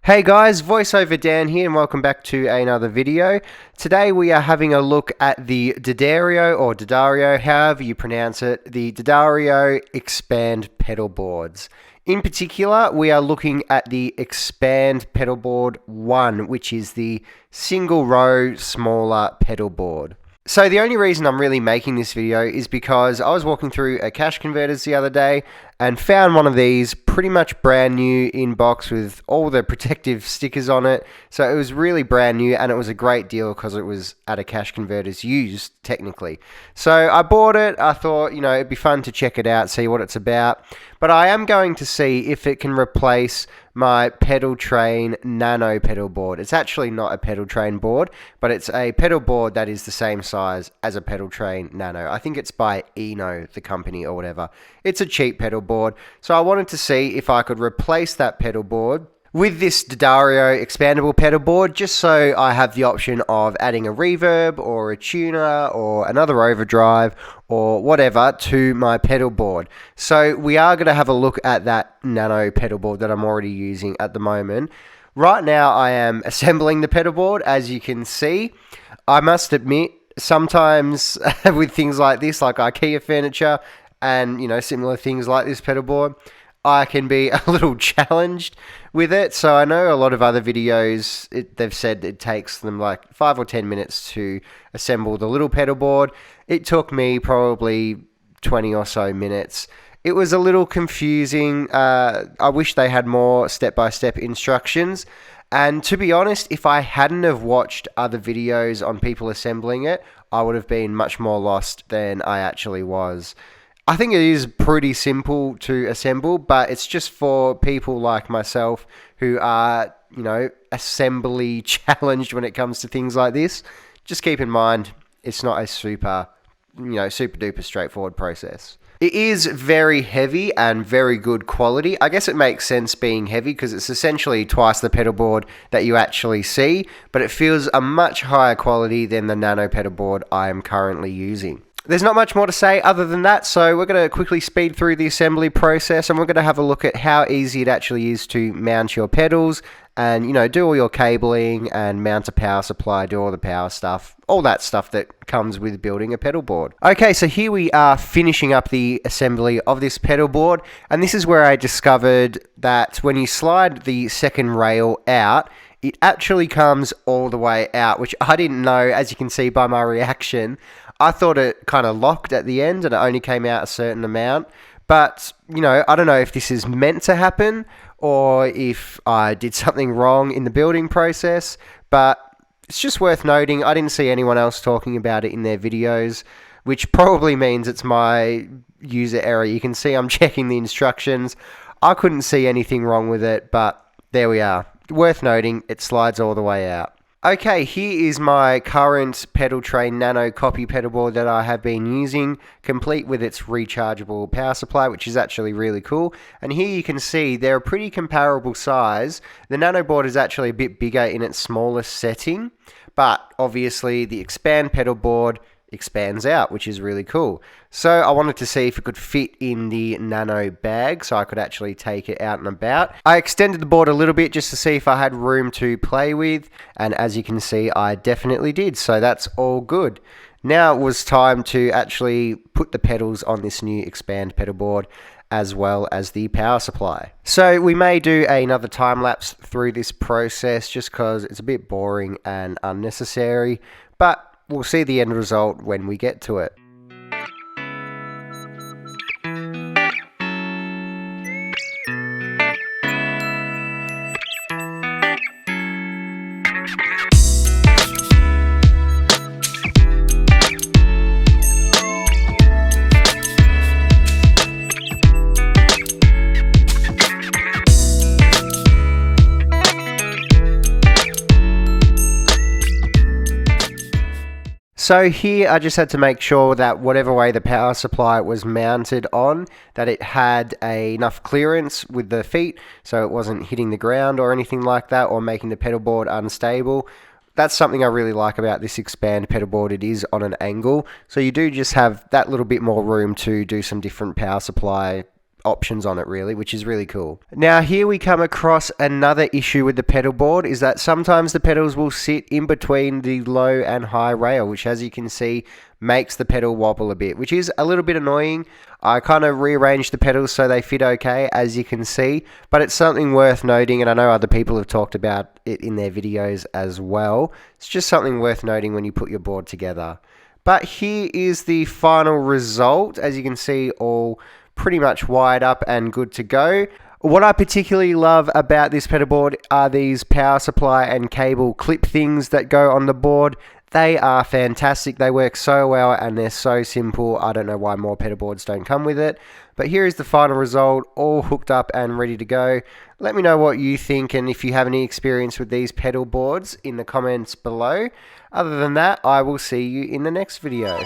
Hey guys, VoiceOver Dan here and welcome back to another video. Today we are having a look at the D'Addario, however you pronounce it, the D'Addario Expand pedal boards. In particular, we are looking at the Expand Pedalboard 1, which is the single row smaller pedal board. So the only reason I'm really making this video is because I was walking through a cash converters the other day and found one of these pretty much brand new in box with all the protective stickers on it. So it was really brand new and it was a great deal because it was at a cash converters used technically. So I bought it. I thought, it'd be fun to check it out, see what it's about. But I am going to see if it can replace my Pedal Train Nano pedal board. It's actually not a Pedal Train board, but it's a pedal board that is the same size as a Pedal Train Nano. I think it's by Eno, the company or whatever. It's a cheap pedal board, so I wanted to see if I could replace that pedal board with this D'Addario expandable pedal board, just so I have the option of adding a reverb or a tuner or another overdrive or whatever to my pedal board. So we are going to have a look at that Nano pedal board that I'm already using at the moment. Right now I am assembling the pedal board, as you can see. I must admit, sometimes with things like this, like IKEA furniture and similar things like this pedal board, I can be a little challenged with it. So I know a lot of other videos, they've said it takes them like 5 or 10 minutes to assemble the little pedal board. It took me probably 20 or so minutes. It was a little confusing. I wish they had more step-by-step instructions. And to be honest, if I hadn't have watched other videos on people assembling it, I would have been much more lost than I actually was. I think it is pretty simple to assemble, but it's just for people like myself who are, assembly challenged when it comes to things like this. Just keep in mind, it's not a super duper straightforward process. It is very heavy and very good quality. I guess it makes sense being heavy because it's essentially twice the pedal board that you actually see, but it feels a much higher quality than the Nano pedal board I am currently using. There's not much more to say other than that, so we're going to quickly speed through the assembly process and we're going to have a look at how easy it actually is to mount your pedals and, do all your cabling and mount a power supply, do all the power stuff, all that stuff that comes with building a pedal board. Okay, so here we are finishing up the assembly of this pedal board, and this is where I discovered that when you slide the second rail out, it actually comes all the way out, which I didn't know, as you can see by my reaction. I thought it kind of locked at the end and it only came out a certain amount. But, I don't know if this is meant to happen or if I did something wrong in the building process. But it's just worth noting, I didn't see anyone else talking about it in their videos, which probably means it's my user error. You can see I'm checking the instructions. I couldn't see anything wrong with it, but there we are. Worth noting, it slides all the way out. Okay, here is my current Pedal Train Nano copy pedal board that I have been using, complete with its rechargeable power supply, which is actually really cool. And here you can see they're a pretty comparable size. The Nano board is actually a bit bigger in its smallest setting, but obviously the Expand pedal board expands out, which is really cool. So I wanted to see if it could fit in the Nano bag so I could actually take it out and about. I extended the board a little bit just to see if I had room to play with, and as you can see, I definitely did, so that's all good. Now it was time to actually put the pedals on this new Expand pedal board as well as the power supply. So we may do another time lapse through this process just because it's a bit boring and unnecessary, but we'll see the end result when we get to it. So here I just had to make sure that whatever way the power supply was mounted on, that it had enough clearance with the feet so it wasn't hitting the ground or anything like that or making the pedal board unstable. That's something I really like about this Expand pedal board. It is on an angle, so you do just have that little bit more room to do some different power supply options on it really, which is really cool. Now here we come across another issue with the pedal board, is that sometimes the pedals will sit in between the low and high rail, which as you can see makes the pedal wobble a bit, which is a little bit annoying. I kind of rearranged the pedals so they fit okay, as you can see, but it's something worth noting, and I know other people have talked about it in their videos as well. It's just something worth noting when you put your board together. But here is the final result. As you can see, all pretty much wired up and good to go. What I particularly love about this pedal board are these power supply and cable clip things that go on the board. They are fantastic. They work so well and they're so simple. I don't know why more pedal boards don't come with it. But here is the final result, all hooked up and ready to go. Let me know what you think and if you have any experience with these pedal boards in the comments below. Other than that, I will see you in the next video.